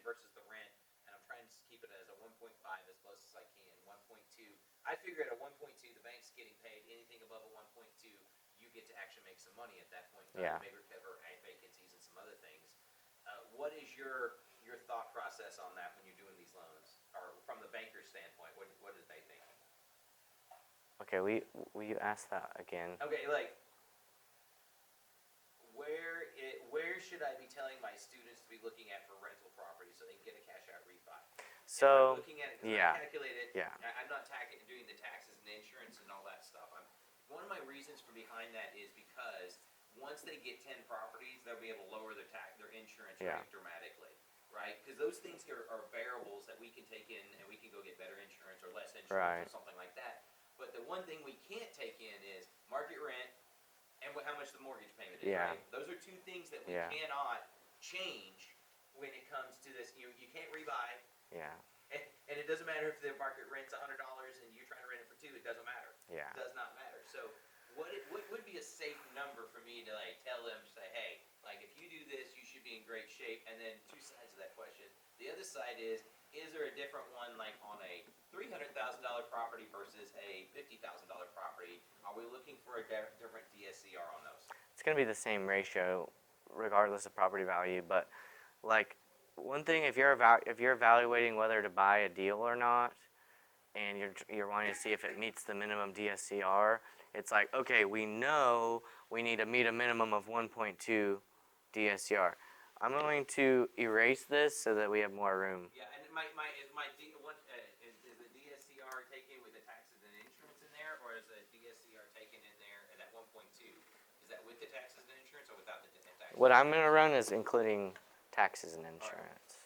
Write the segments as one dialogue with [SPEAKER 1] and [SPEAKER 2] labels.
[SPEAKER 1] versus the rent, and I'm trying to keep it as a 1.5 as close as I can. 1.2. I figure at a 1.2, the bank's getting paid. Anything above a 1.2, you get to actually make some money at that point in time.
[SPEAKER 2] Yeah.
[SPEAKER 1] Maybe recover vacancies and some other things. What is your thought process on that when you're doing these loans, or from the banker's standpoint? What did they think?
[SPEAKER 2] Okay, will you ask that again?
[SPEAKER 1] Okay, like where should I be telling my students to be looking at for rental property so they can get a cash out refi?
[SPEAKER 2] So,
[SPEAKER 1] Looking at it,
[SPEAKER 2] yeah,
[SPEAKER 1] I calculate it.
[SPEAKER 2] yeah.
[SPEAKER 1] I'm not doing the taxes and insurance and all that stuff. One of my reasons for behind that is because once they get 10 properties, they'll be able to lower their insurance
[SPEAKER 2] Yeah.
[SPEAKER 1] rate dramatically, right? Because those things are variables that we can take in and we can go get better insurance or less insurance
[SPEAKER 2] Right.
[SPEAKER 1] or something like that. But the one thing we can't take in is market rent and how much the mortgage payment is,
[SPEAKER 2] Yeah.
[SPEAKER 1] right? Those are two things that we
[SPEAKER 2] Yeah.
[SPEAKER 1] cannot change when it comes to this. You can't rebuy.
[SPEAKER 2] Yeah.
[SPEAKER 1] And it doesn't matter if the market rent's $100 and you're trying to rent it for $2. It doesn't matter.
[SPEAKER 2] Yeah.
[SPEAKER 1] It does not matter. So what would be a safe number for me to like tell them to say, hey, like if you do this, you should be in great shape? And then two sides of that question. The other side is there a different one like on a $300,000 property versus a $50,000 property? Are we looking for a different DSCR on those?
[SPEAKER 2] It's going to be the same ratio regardless of property value, but like one thing, if you're evaluating whether to buy a deal or not, and you're wanting to see if it meets the minimum DSCR, it's like, okay, we know we need to meet a minimum of 1.2 DSCR. I'm going to erase this so that we have more room.
[SPEAKER 1] Yeah, and is the DSCR taken with the taxes and insurance in there, or is the DSCR taken in there at that 1.2? Is that with the taxes and insurance or without the taxes?
[SPEAKER 2] What I'm going to run is including taxes and insurance.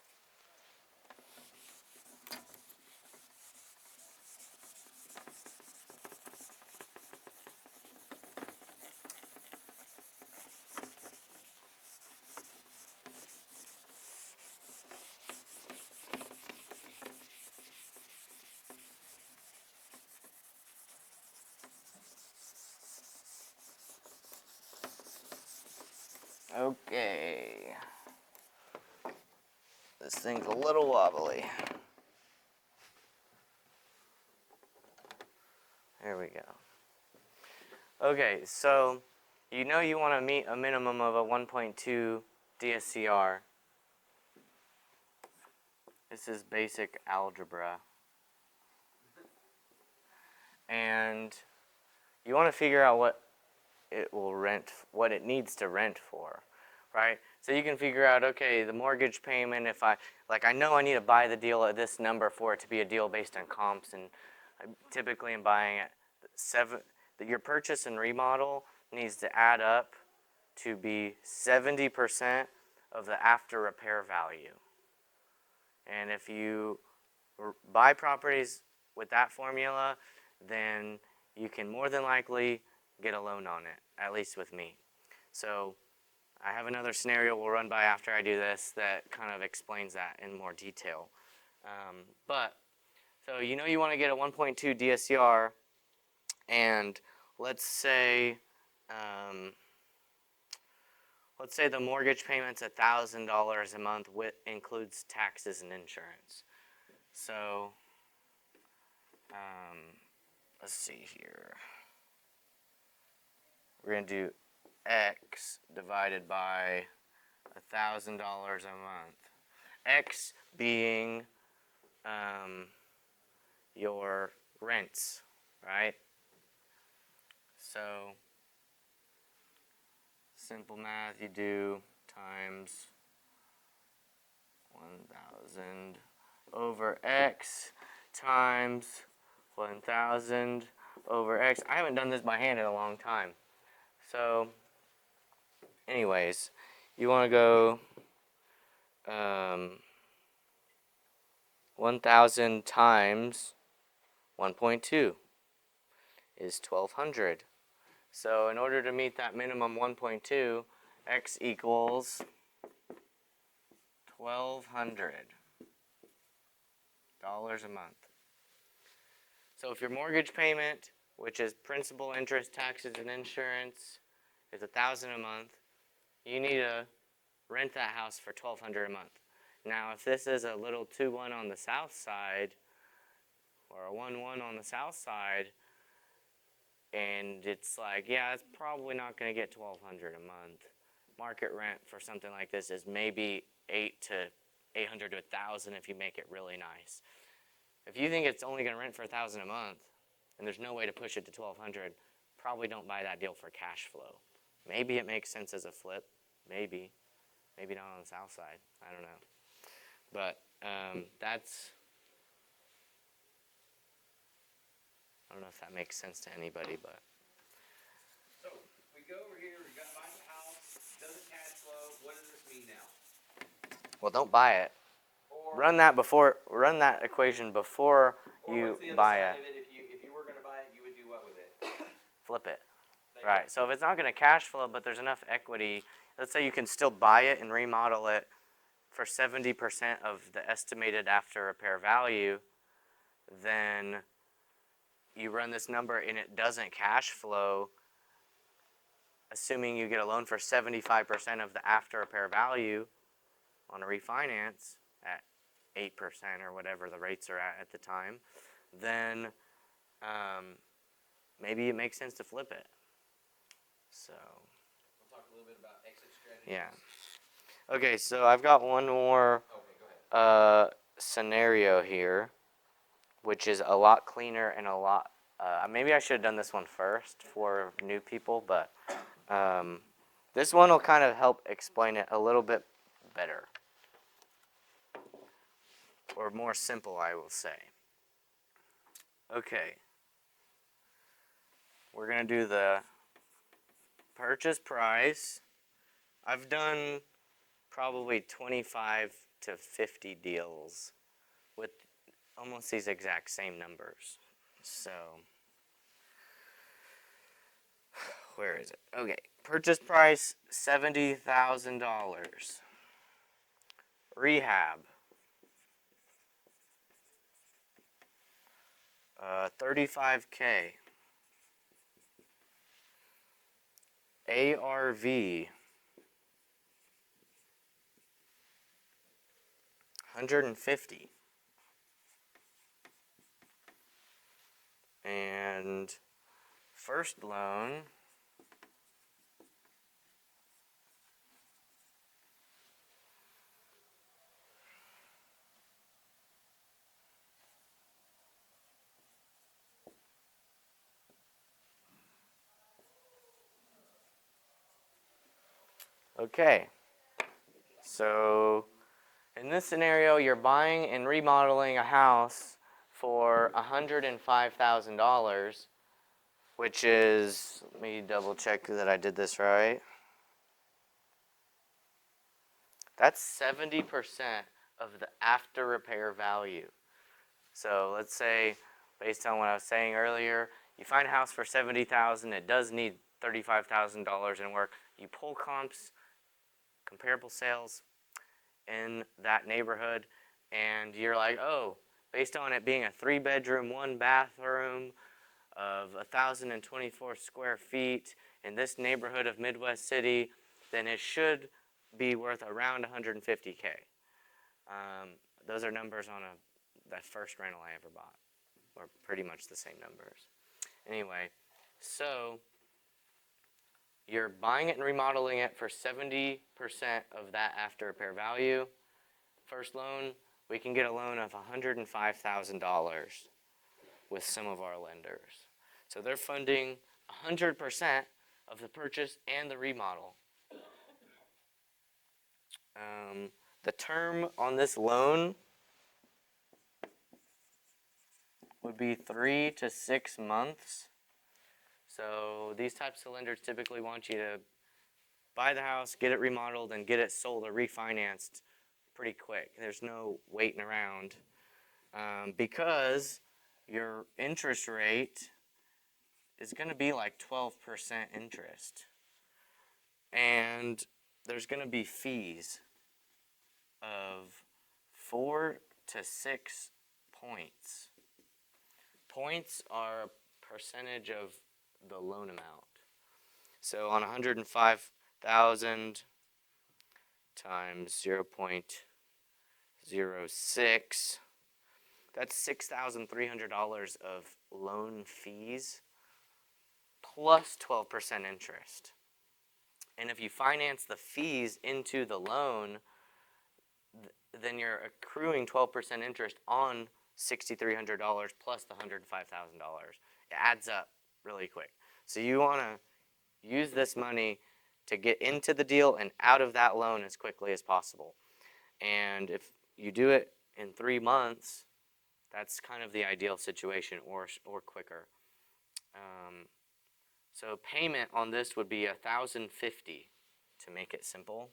[SPEAKER 2] Okay. This thing's a little wobbly. There we go. Okay, so you know you want to meet a minimum of a 1.2 DSCR. This is basic algebra. And you want to figure out what it needs to rent for, right? So you can figure out, okay, the mortgage payment, I know I need to buy the deal at this number for it to be a deal based on comps, and I typically am buying at your purchase and remodel needs to add up to be 70% of the after repair value. And if you buy properties with that formula, then you can more than likely get a loan on it, at least with me. So I have another scenario we'll run by after I do this that kind of explains that in more detail. So you know you want to get a 1.2 DSCR, and let's say the mortgage payment's $1,000 a month, includes taxes and insurance. So let's see here. We're going to do X divided by $1,000 a month. X being your rents, right? So simple math, you do times 1,000 over X times 1,000 over X. I haven't done this by hand in a long time. So anyways, you want to go 1,000 times 1.2 is 1,200. So in order to meet that minimum 1.2, X equals $1,200 a month. So if your mortgage payment, which is principal, interest, taxes, and insurance, is $1,000 a month, you need to rent that house for $1,200 a month. Now, if this is a little 2-1 on the south side, or a 1-1 on the south side, and it's like, yeah, it's probably not going to get $1,200 a month. Market rent for something like this is maybe $800 to $1,000 if you make it really nice. If you think it's only going to rent for $1,000 a month, and there's no way to push it to $1,200, probably don't buy that deal for cash flow. Maybe it makes sense as a flip. Maybe not on the south side. I don't know. But that's. I don't know if that makes sense to anybody, but.
[SPEAKER 1] So we go over here. We got to buy the house. Doesn't cash flow. What does this mean now?
[SPEAKER 2] Well, don't buy it. Run that equation before you buy it.
[SPEAKER 1] If you were going to buy it, you would do what with it?
[SPEAKER 2] Flip it. Right. So if it's not going to cash flow, but there's enough equity, let's say you can still buy it and remodel it for 70% of the estimated after repair value, then you run this number and it doesn't cash flow, assuming you get a loan for 75% of the after repair value on a refinance at 8% or whatever the rates are at the time, then maybe it makes sense to flip it. So
[SPEAKER 1] we'll talk a little bit about exit strategy.
[SPEAKER 2] Yeah. Okay, so I've got one more scenario here, which is a lot cleaner and a lot. Maybe I should have done this one first for new people, but this one will kind of help explain it a little bit better. Or more simple, I will say. Okay. We're going to do the purchase price. I've done probably 25 to 50 deals with almost these exact same numbers. So, where is it? Okay. Purchase price, $70,000. Rehab. 35K. ARV. 150. And first loan. Okay, so in this scenario, you're buying and remodeling a house for $105,000, which is, let me double check that I did this right. That's 70% of the after repair value. So let's say, based on what I was saying earlier, you find a house for $70,000, it does need $35,000 in work. You pull comps, comparable sales in that neighborhood, and you're like, oh, based on it being a 3-bedroom, 1-bathroom of 1,024 square feet in this neighborhood of Midwest City, then it should be worth around $150K. Those are numbers on that first rental I ever bought, or pretty much the same numbers. Anyway, so you're buying it and remodeling it for 70% of that after repair value. First loan, we can get a loan of $105,000 with some of our lenders. So they're funding 100% of the purchase and the remodel. The term on this loan would be 3 to 6 months. So these types of lenders typically want you to buy the house, get it remodeled, and get it sold or refinanced pretty quick. There's no waiting around because your interest rate is going to be like 12% interest. And there's going to be fees of 4 to 6 points. Points are a percentage of the loan amount. So on 105,000 times 0.25, 0.06. That's $6,300 of loan fees plus 12% interest. And if you finance the fees into the loan, then you're accruing 12% interest on $6,300 plus the $105,000. It adds up really quick. So you want to use this money to get into the deal and out of that loan as quickly as possible. And if you do it in 3 months, that's kind of the ideal situation, or quicker. So payment on this would be $1,050 to make it simple.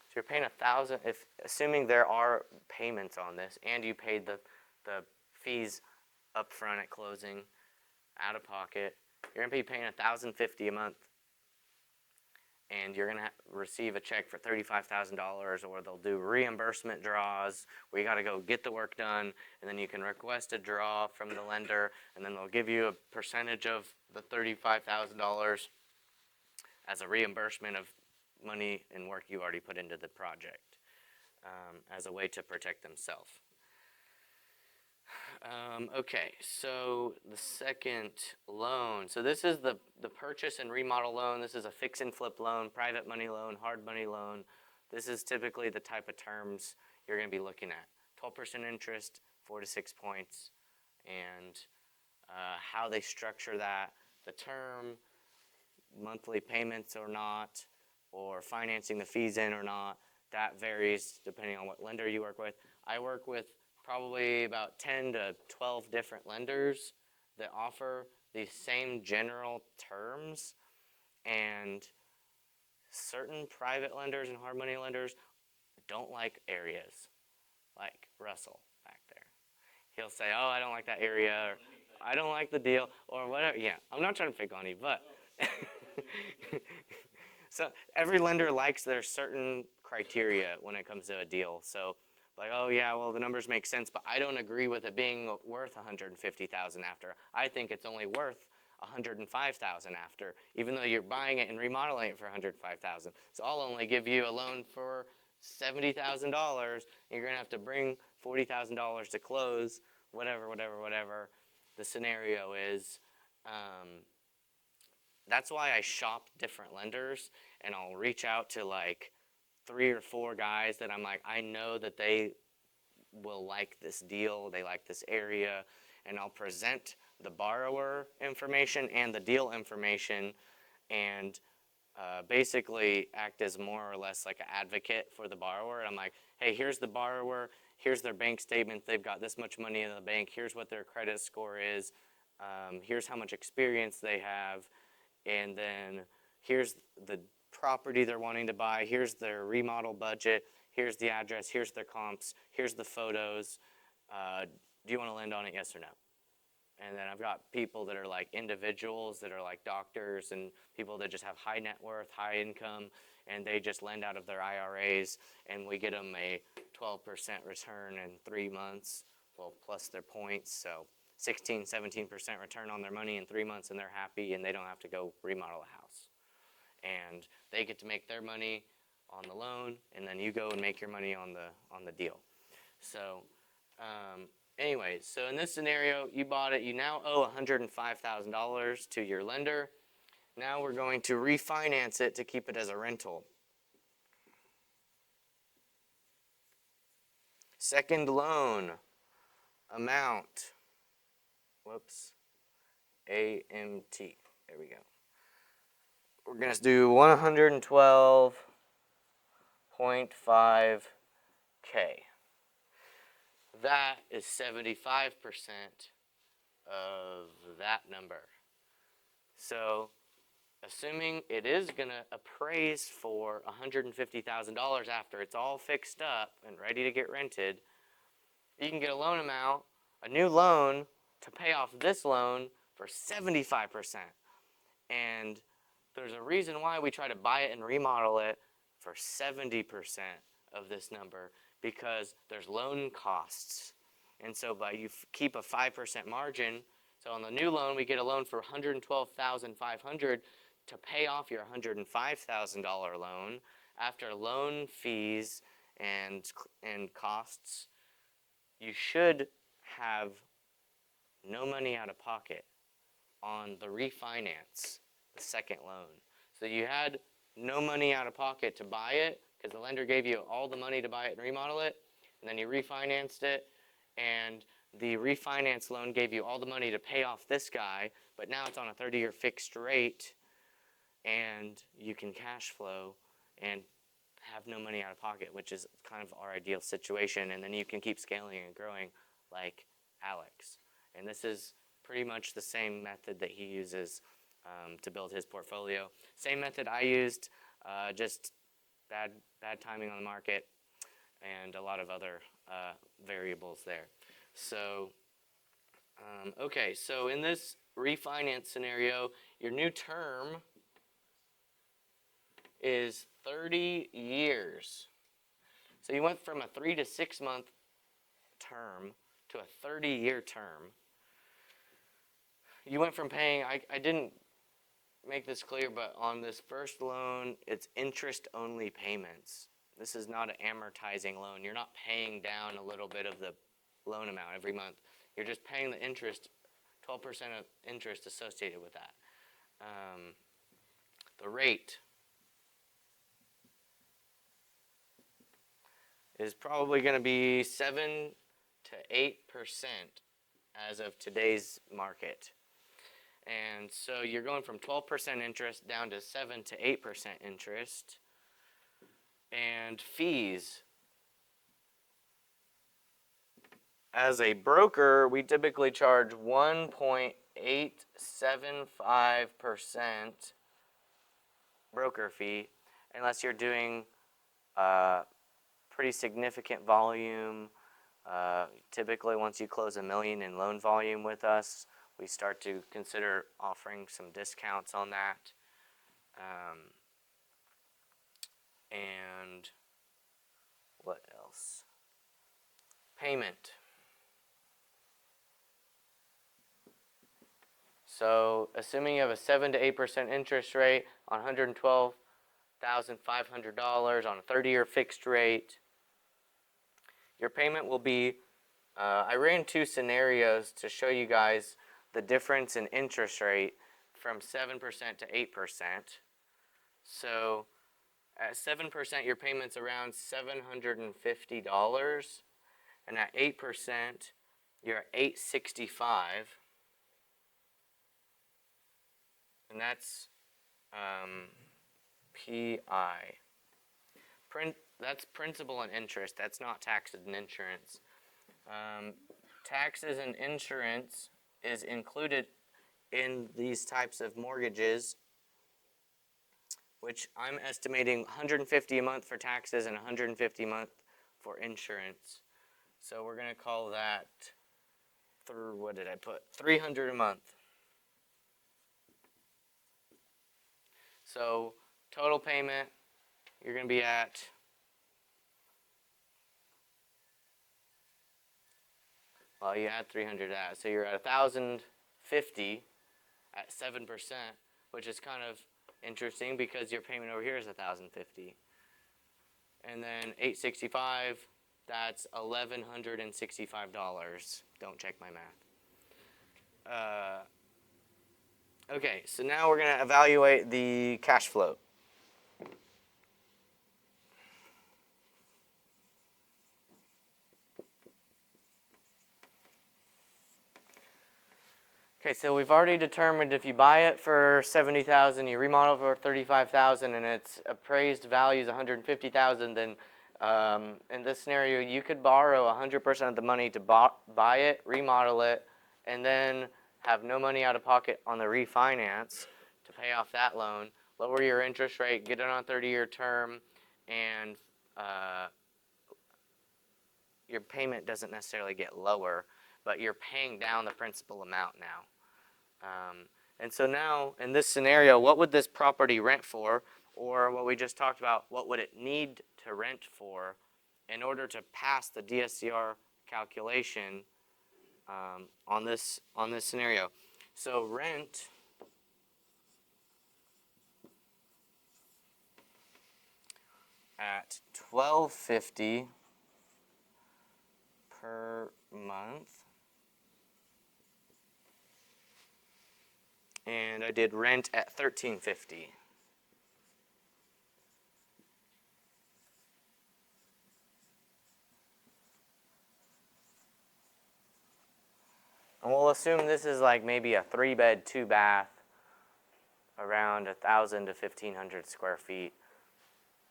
[SPEAKER 2] So you're paying $1,000, if assuming there are payments on this, and you paid the fees up front at closing, out of pocket, you're gonna be paying $1,050 a month. And you're going to receive a check for $35,000, or they'll do reimbursement draws where you got to go get the work done, and then you can request a draw from the lender, and then they'll give you a percentage of the $35,000 as a reimbursement of money and work you already put into the project, as a way to protect themselves. Okay, so the second loan. So this is the purchase and remodel loan. This is a fix and flip loan, private money loan, hard money loan. This is typically the type of terms you're going to be looking at. 12% interest, 4 to 6 points, and how they structure that, the term, monthly payments or not, or financing the fees in or not. That varies depending on what lender you work with. I work with probably about 10 to 12 different lenders that offer these same general terms, and certain private lenders and hard money lenders don't like areas, like Russell back there. He'll say, oh, I don't like that area, or I don't like the deal, or whatever. Yeah, I'm not trying to pick on you, but so every lender likes their certain criteria when it comes to a deal. So like, oh yeah, well the numbers make sense, but I don't agree with it being worth $150,000 after. I think it's only worth $105,000 after, even though you're buying it and remodeling it for $105,000. So I'll only give you a loan for $70,000. You're gonna have to bring $40,000 to close, whatever the scenario is. That's why I shop different lenders, and I'll reach out to like 3 or 4 guys that I'm like, I know that they will like this deal, they like this area, and I'll present the borrower information and the deal information, and basically act as more or less like an advocate for the borrower. And I'm like, hey, here's the borrower, here's their bank statement, they've got this much money in the bank, here's what their credit score is, here's how much experience they have, and then here's the property they're wanting to buy, here's their remodel budget, here's the address, here's their comps, here's the photos. Do you want to lend on it, yes or no? And then I've got people that are like individuals that are like doctors and people that just have high net worth, high income, and they just lend out of their IRAs, and we get them a 12% return in 3 months, well, plus their points, so 16, 17% return on their money in 3 months, and they're happy, and they don't have to go remodel a house. And they get to make their money on the loan, and then you go and make your money on the deal. So anyways, so in this scenario, you bought it, you now owe $105,000 to your lender. Now we're going to refinance it to keep it as a rental. Second loan amount, AMT, there we go. We're going to do 112.5K. That is 75% of that number. So assuming it is going to appraise for $150,000 after it's all fixed up and ready to get rented, you can get a loan amount, a new loan, to pay off this loan for 75%. And there's a reason why we try to buy it and remodel it for 70% of this number, because there's loan costs. And so by you keep a 5% margin, So on the new loan, we get a loan for $112,500 to pay off your $105,000 loan. After loan fees and costs, you should have no money out of pocket on the refinance, the second loan. So you had no money out of pocket to buy it because the lender gave you all the money to buy it and remodel it, and then you refinanced it, and the refinance loan gave you all the money to pay off this guy, but now it's on a 30-year fixed rate, and you can cash flow and have no money out of pocket, which is kind of our ideal situation, and then you can keep scaling and growing like Alex. And this is pretty much the same method that he uses to build his portfolio. Same method I used, just bad timing on the market and a lot of other variables there. So, okay, so in this refinance scenario, your new term is 30 years. So you went from a 3 to 6 month term to a 30-year term. You went from paying, I didn't make this clear, but on this first loan, it's interest-only payments. This is not an amortizing loan. You're not paying down a little bit of the loan amount every month. You're just paying the interest, 12% of interest associated with that. The rate is probably going to be 7 to 8% as of today's market. And so you're going from 12% interest down to 7 to 8% interest. And fees. As a broker, we typically charge 1.875% broker fee, unless you're doing pretty significant volume. Typically, once you close $1 million in loan volume with us, we start to consider offering some discounts on that. And what else? Payment. So, assuming you have a 7 to 8% interest rate on $112,500 on a 30-year fixed rate, your payment will be, I ran two scenarios to show you guys the difference in interest rate from 7% to 8%. So at 7%, your payment's around $750, and at 8%, you're at $865, and that's PI. That's principal and interest. That's not taxes and insurance. Taxes and insurance is included in these types of mortgages, which I'm estimating $150 a month for taxes and $150 a month for insurance. So we're going to call that, what did I put? $300 a month. So total payment, you're going to be at, well, you add 300 to that, so you're at $1,050 at 7%, which is kind of interesting because your payment over here is $1,050. And then $865, that's $1,165. Don't check my math. Okay, so now we're going to evaluate the cash flow. Okay, so we've already determined if you buy it for $70,000, you remodel for $35,000, and its appraised value is $150,000, then in this scenario, you could borrow 100% of the money to buy it, remodel it, and then have no money out of pocket on the refinance to pay off that loan, lower your interest rate, get it on a 30-year term, and your payment doesn't necessarily get lower, but you're paying down the principal amount now. And so now, in this scenario, what would this property rent for? Or what we just talked about, what would it need to rent for in order to pass the DSCR calculation on this scenario. So rent at $12.50 per month, and I did rent at $13.50. And we'll assume this is like maybe a 3-bed, 2-bath, around 1,000 to 1,500 square feet.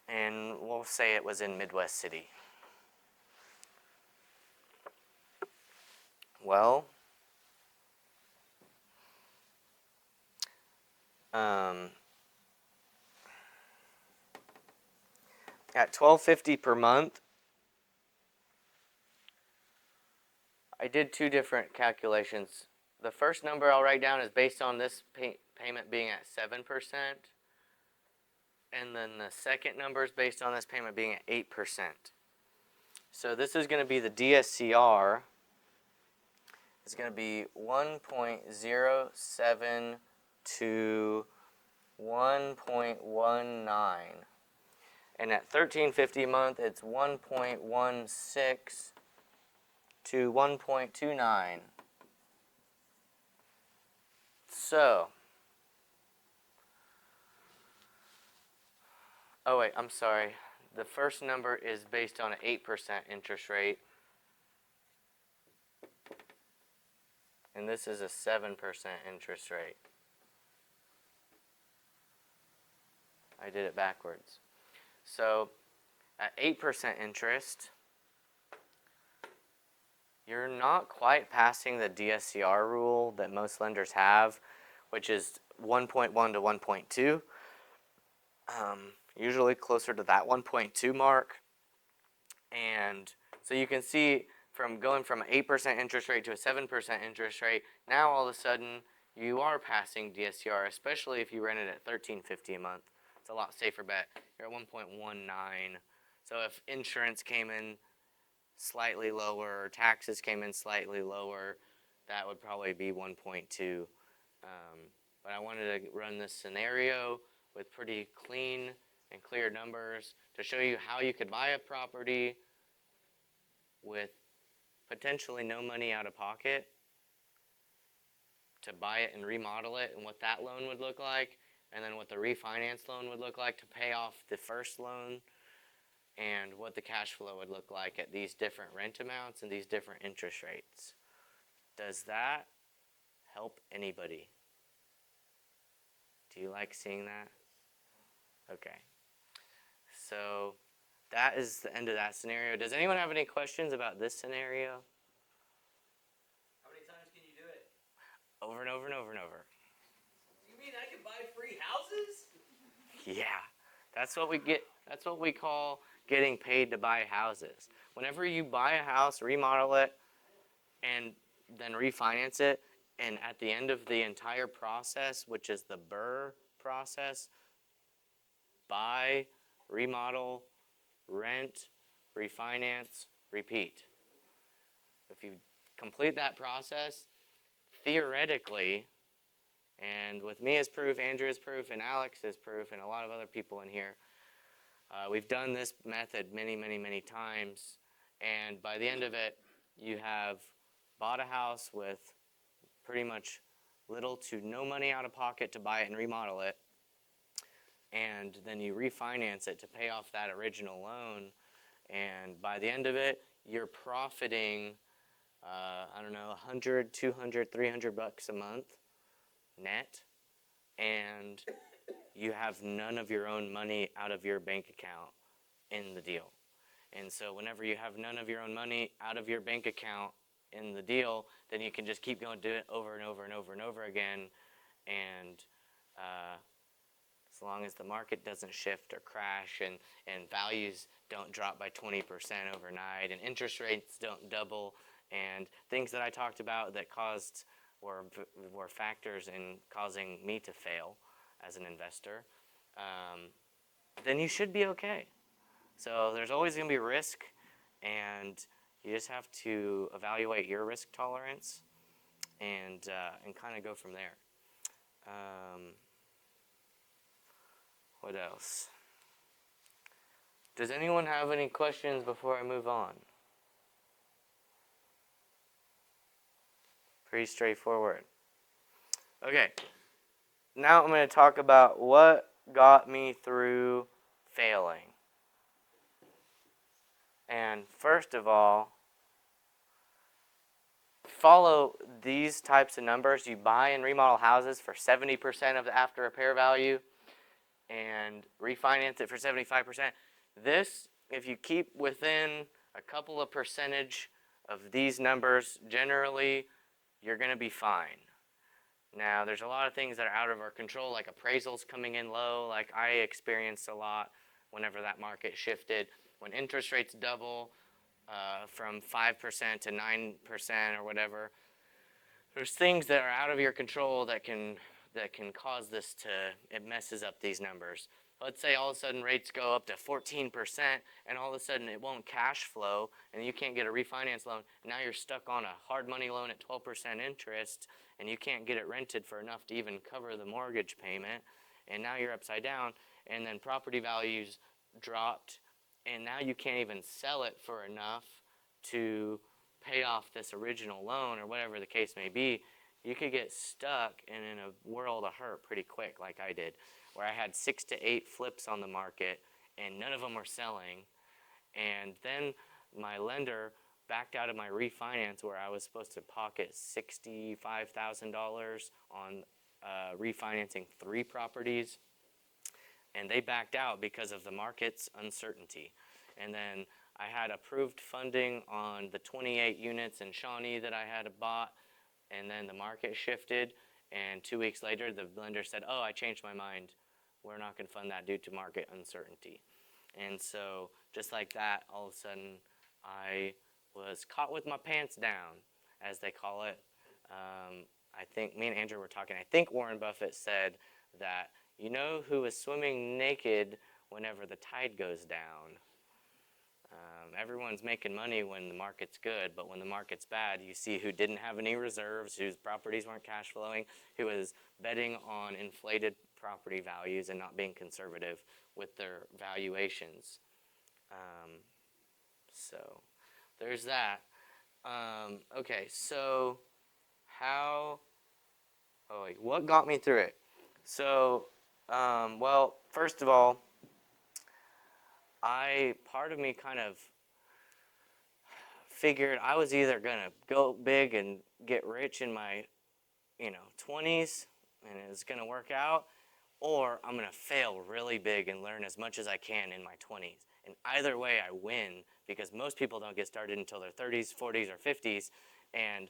[SPEAKER 2] And we'll say it was in Midwest City. Well, at $12.50 per month, I did 2 different calculations. The first number I'll write down is based on this payment being at 7%. And then the second number is based on this payment being at 8%. So this is going to be the DSCR. It's going to be 1.07 to 1.19. And at $13.50 a month, it's 1.16 to 1.29. So, oh wait, I'm sorry. The first number is based on an 8% interest rate. And this is a 7% interest rate. I did it backwards. So, at 8% interest, you're not quite passing the DSCR rule that most lenders have, which is 1.1 to 1.2. Usually closer to that 1.2 mark. And so you can see from going from an 8% interest rate to a 7% interest rate, now all of a sudden you are passing DSCR, especially if you rent it at $13.50 a month. It's a lot safer bet. You're at 1.19. So if insurance came in slightly lower, or taxes came in slightly lower, that would probably be 1.2. But I wanted to run this scenario with pretty clean and clear numbers to show you how you could buy a property with potentially no money out of pocket to buy it and remodel it, and what that loan would look like, and then what the refinance loan would look like to pay off the first loan, and what the cash flow would look like at these different rent amounts and these different interest rates. Does that help anybody? Do you like seeing that? Okay. So that is the end of that scenario. Does anyone have any questions about this scenario?
[SPEAKER 1] How many times can you do it?
[SPEAKER 2] Over and over and over and over.
[SPEAKER 1] You mean I can buy free houses?
[SPEAKER 2] Yeah. That's what we get. That's what we call getting paid to buy houses. Whenever you buy a house, remodel it, and then refinance it, and at the end of the entire process, which is the BRRRR process, buy, remodel, rent, refinance, repeat. If you complete that process, theoretically, and with me as proof, Andrew as proof, and Alex as proof, and a lot of other people in here, we've done this method many, many, many times, and by the end of it, you have bought a house with pretty much little to no money out of pocket to buy it and remodel it, and then you refinance it to pay off that original loan, and by the end of it, you're profiting, I don't know, 100, 200, 300 bucks a month net, and you have none of your own money out of your bank account in the deal. And so whenever you have none of your own money out of your bank account in the deal, then you can just keep going do it over and over and over and over again, and as long as the market doesn't shift or crash, and values don't drop by 20% overnight, and interest rates don't double, and things that I talked about that were factors in causing me to fail as an investor, then you should be okay. So there's always going to be risk, and You just have to evaluate your risk tolerance and kind of go from there. What else? Does anyone have any questions before I move on? Pretty straightforward. Okay, now I'm going to talk about what got me through failing. And first of all, follow these types of numbers. You buy and remodel houses for 70% of the after repair value and refinance it for 75%. This, if you keep within a couple of percentage of these numbers, generally you're going to be fine. Now, there's a lot of things that are out of our control, like appraisals coming in low, like I experienced a lot whenever that market shifted. When interest rates double from 5% to 9% or whatever, there's things that are out of your control that can cause this to, it messes up these numbers. Let's say all of a sudden rates go up to 14% and all of a sudden it won't cash flow and you can't get a refinance loan. Now you're stuck on a hard money loan at 12% interest and you can't get it rented for enough to even cover the mortgage payment. And now you're upside down, and then property values dropped and now you can't even sell it for enough to pay off this original loan or whatever the case may be. You could get stuck in a world of hurt pretty quick, like I did, where I had 6 to 8 flips on the market and none of them were selling. And then my lender backed out of my refinance where I was supposed to pocket $65,000 on refinancing 3 properties. And they backed out because of the market's uncertainty. And then I had approved funding on the 28 units in Shawnee that I had bought, and then the market shifted, and 2 weeks later the lender said, oh, I changed my mind. We're not going to fund that due to market uncertainty. And so just like that, all of a sudden I was caught with my pants down, as they call it. I think me and Andrew were talking, I think Warren Buffett said that, you know who is swimming naked whenever the tide goes down? Everyone's making money when the market's good, but when the market's bad, you see who didn't have any reserves, whose properties weren't cash flowing, who was betting on inflated property values and not being conservative with their valuations. So there's that. Okay, so what got me through it? So, well, first of all, part of me kind of figured I was either going to go big and get rich in my, 20s and it's going to work out, or I'm going to fail really big and learn as much as I can in my 20s. And either way, I win, because most people don't get started until their 30s, 40s, or 50s. And,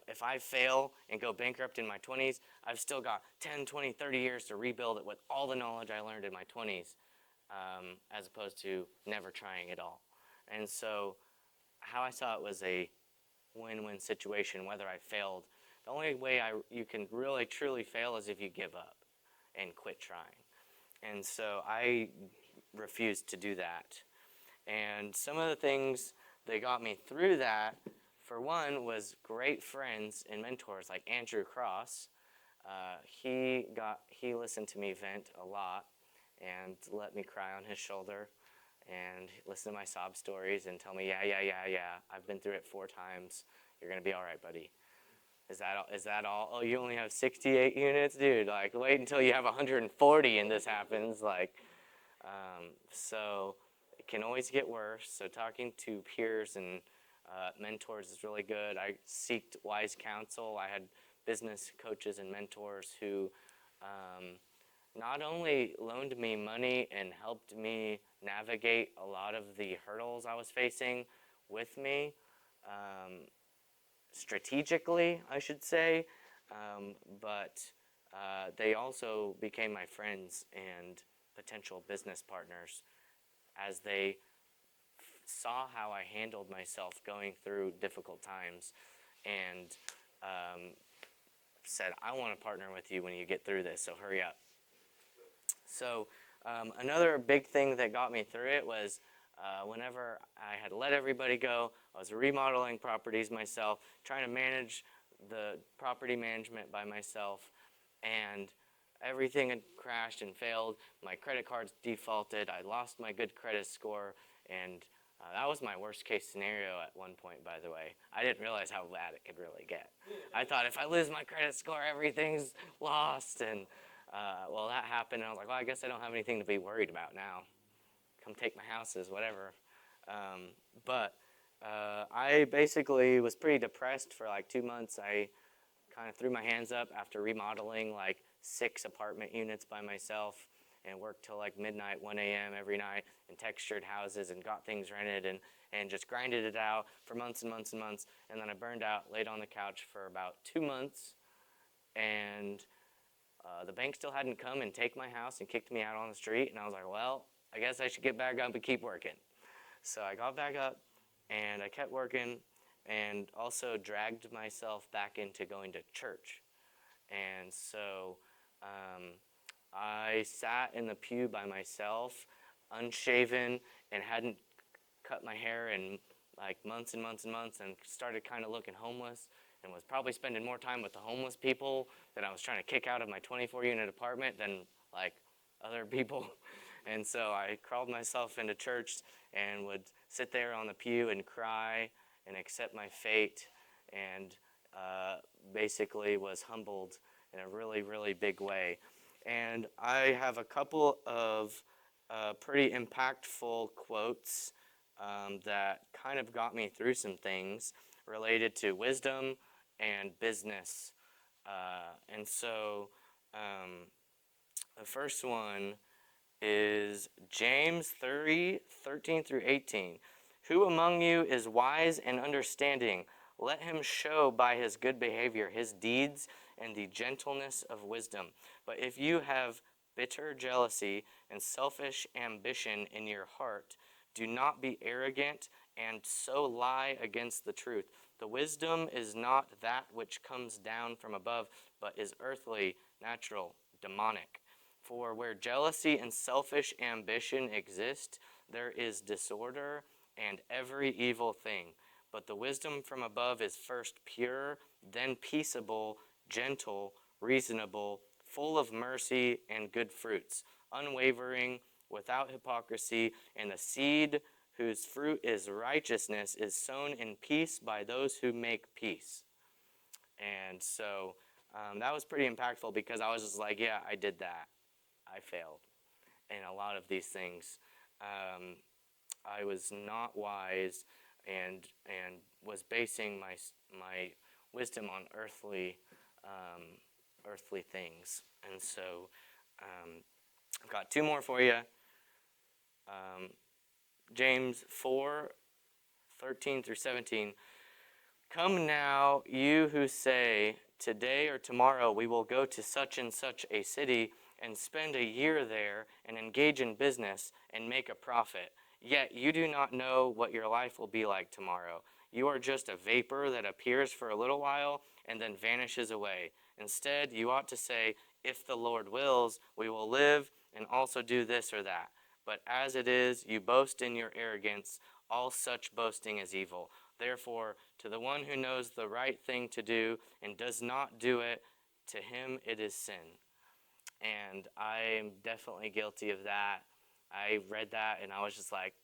[SPEAKER 2] if I fail and go bankrupt in my 20s, I've still got 10, 20, 30 years to rebuild it with all the knowledge I learned in my 20s, as opposed to never trying at all. And so how I saw it was a win-win situation, whether I failed. The only way you can really truly fail is if you give up and quit trying. And so I refused to do that. And some of the things that got me through that, for one, was great friends and mentors like Andrew Cross. He listened to me vent a lot and let me cry on his shoulder and listen to my sob stories and tell me, yeah, I've been through it 4 times. You're going to be all right, buddy. Is that all? Oh, you only have 68 units? Dude, like, wait until you have 140 and this happens. So it can always get worse. So talking to peers and mentors is really good. I seeked wise counsel. I had business coaches and mentors who not only loaned me money and helped me navigate a lot of the hurdles I was facing with me, strategically, I should say, but they also became my friends and potential business partners as they saw how I handled myself going through difficult times and said, I want to partner with you when you get through this, so hurry up. So another big thing that got me through it was whenever I had let everybody go, I was remodeling properties myself, trying to manage the property management by myself, and everything had crashed and failed. My credit cards defaulted. I lost my good credit score, and that was my worst case scenario at one point, by the way. I didn't realize how bad it could really get. I thought if I lose my credit score, everything's lost, and well, that happened, and I was like, well, I guess I don't have anything to be worried about now. Come take my houses, whatever. But I basically was pretty depressed for like 2 months. I kind of threw my hands up after remodeling like 6 apartment units by myself and worked till like midnight, 1 a.m. every night and textured houses and got things rented and just grinded it out for months and months and months. And then I burned out, laid on the couch for about 2 months, and the bank still hadn't come and take my house and kicked me out on the street. And I was like, well, I guess I should get back up and keep working. So I got back up and I kept working and also dragged myself back into going to church. And so I sat in the pew by myself, unshaven, and hadn't cut my hair in like months and months and months, and started kind of looking homeless, and was probably spending more time with the homeless people that I was trying to kick out of my 24-unit apartment than like other people. And so I crawled myself into church and would sit there on the pew and cry and accept my fate, and basically was humbled in a really, really big way. And I have a couple of pretty impactful quotes that kind of got me through some things related to wisdom and business. And so the first one is James 3:13 through 18. Who among you is wise and understanding? Let him show by his good behavior his deeds and the gentleness of wisdom. But if you have bitter jealousy and selfish ambition in your heart, do not be arrogant and so lie against the truth. The wisdom is not that which comes down from above, but is earthly, natural, demonic. For where jealousy and selfish ambition exist, there is disorder and every evil thing. But the wisdom from above is first pure, then peaceable, gentle, reasonable, full of mercy and good fruits, unwavering, without hypocrisy, and the seed whose fruit is righteousness is sown in peace by those who make peace. And so that was pretty impactful, because I was just like, yeah, I did that. I failed in a lot of these things. I was not wise and was basing my wisdom on earthly things. And so I've got 2 more for you. James 4:13 through 17. Come now, you who say, today or tomorrow we will go to such and such a city and spend a year there and engage in business and make a profit. Yet you do not know what your life will be like tomorrow. You are just a vapor that appears for a little while and then vanishes away. Instead, you ought to say, if the Lord wills, we will live and also do this or that. But as it is, you boast in your arrogance. All such boasting is evil. Therefore, to the one who knows the right thing to do and does not do it, to him it is sin. And I am definitely guilty of that. I read that and I was just like,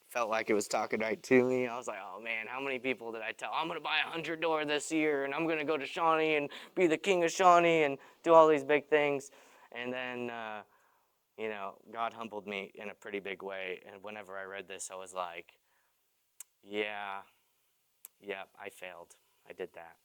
[SPEAKER 2] felt like it was talking right to me. I was like, oh man, how many people did I tell? I'm going to buy a 100-door this year, and I'm going to go to Shawnee and be the king of Shawnee and do all these big things. And then, God humbled me in a pretty big way. And whenever I read this, I was like, yeah, I failed. I did that.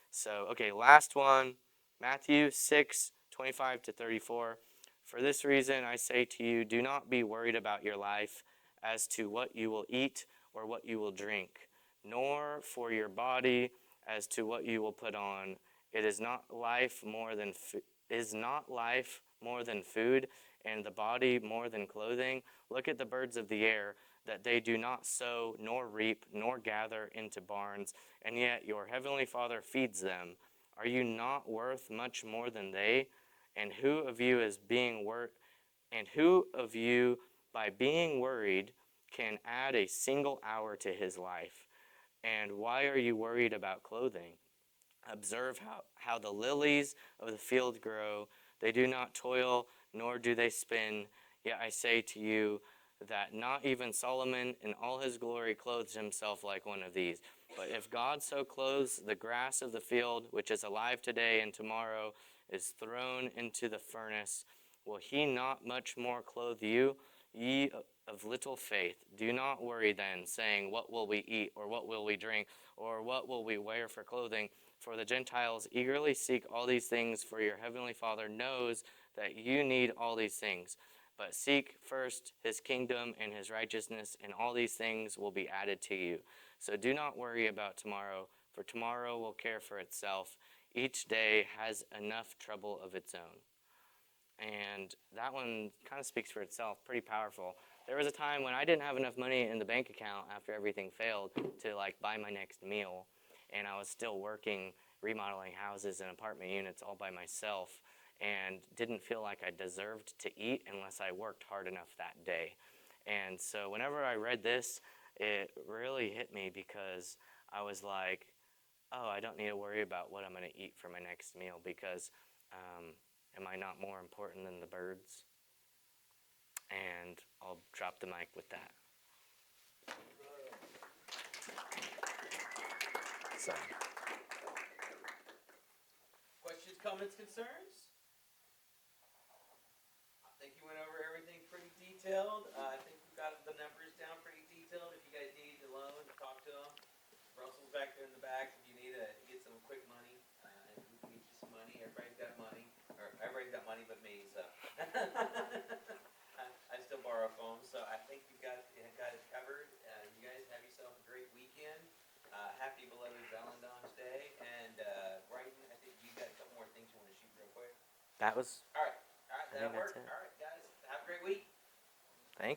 [SPEAKER 2] So, okay, last one, Matthew 6:25 to 34. For this reason, I say to you, do not be worried about your life as to what you will eat or what you will drink, nor for your body as to what you will put on. It is not life more than food, and the body more than clothing? Look at the birds of the air, that they do not sow, nor reap, nor gather into barns, and yet your heavenly Father feeds them. Are you not worth much more than they? And who of you by being worried, can add a single hour to his life. And why are you worried about clothing? Observe how the lilies of the field grow. They do not toil, nor do they spin. Yet I say to you that not even Solomon in all his glory clothes himself like one of these. But if God so clothes the grass of the field, which is alive today and tomorrow is thrown into the furnace, will he not much more clothe you, ye of little faith? Do not worry then, saying, what will we eat, or what will we drink, or what will we wear for clothing? For the Gentiles eagerly seek all these things, for your heavenly Father knows that you need all these things. But seek first his kingdom and his righteousness, and all these things will be added to you. So do not worry about tomorrow, for tomorrow will care for itself. Each day has enough trouble of its own. And that one kind of speaks for itself, pretty powerful. There was a time when I didn't have enough money in the bank account after everything failed to buy my next meal. And I was still working, remodeling houses and apartment units all by myself, and didn't feel like I deserved to eat unless I worked hard enough that day. And so whenever I read this, it really hit me, because I was like, oh, I don't need to worry about what I'm going to eat for my next meal, because am I not more important than the birds? And I'll drop the mic with that. So.
[SPEAKER 1] Questions, comments, concerns? I think you went over everything pretty detailed. I think we got the numbers down pretty detailed. If you guys need a loan, talk to them. Russell's back there in the back. If you need to get some quick money, and we can get you some money. Everybody's got money, or everybody's got money but me. So I still borrow phones. So I think you got it covered. You guys have yourself a great weekend. Happy belated Valentine's Day. And Brighton, I think you got a couple more things you want to shoot real quick.
[SPEAKER 2] That was.
[SPEAKER 1] All right,
[SPEAKER 2] I
[SPEAKER 1] that'll
[SPEAKER 2] think
[SPEAKER 1] work.
[SPEAKER 2] that's it.
[SPEAKER 1] All right, guys.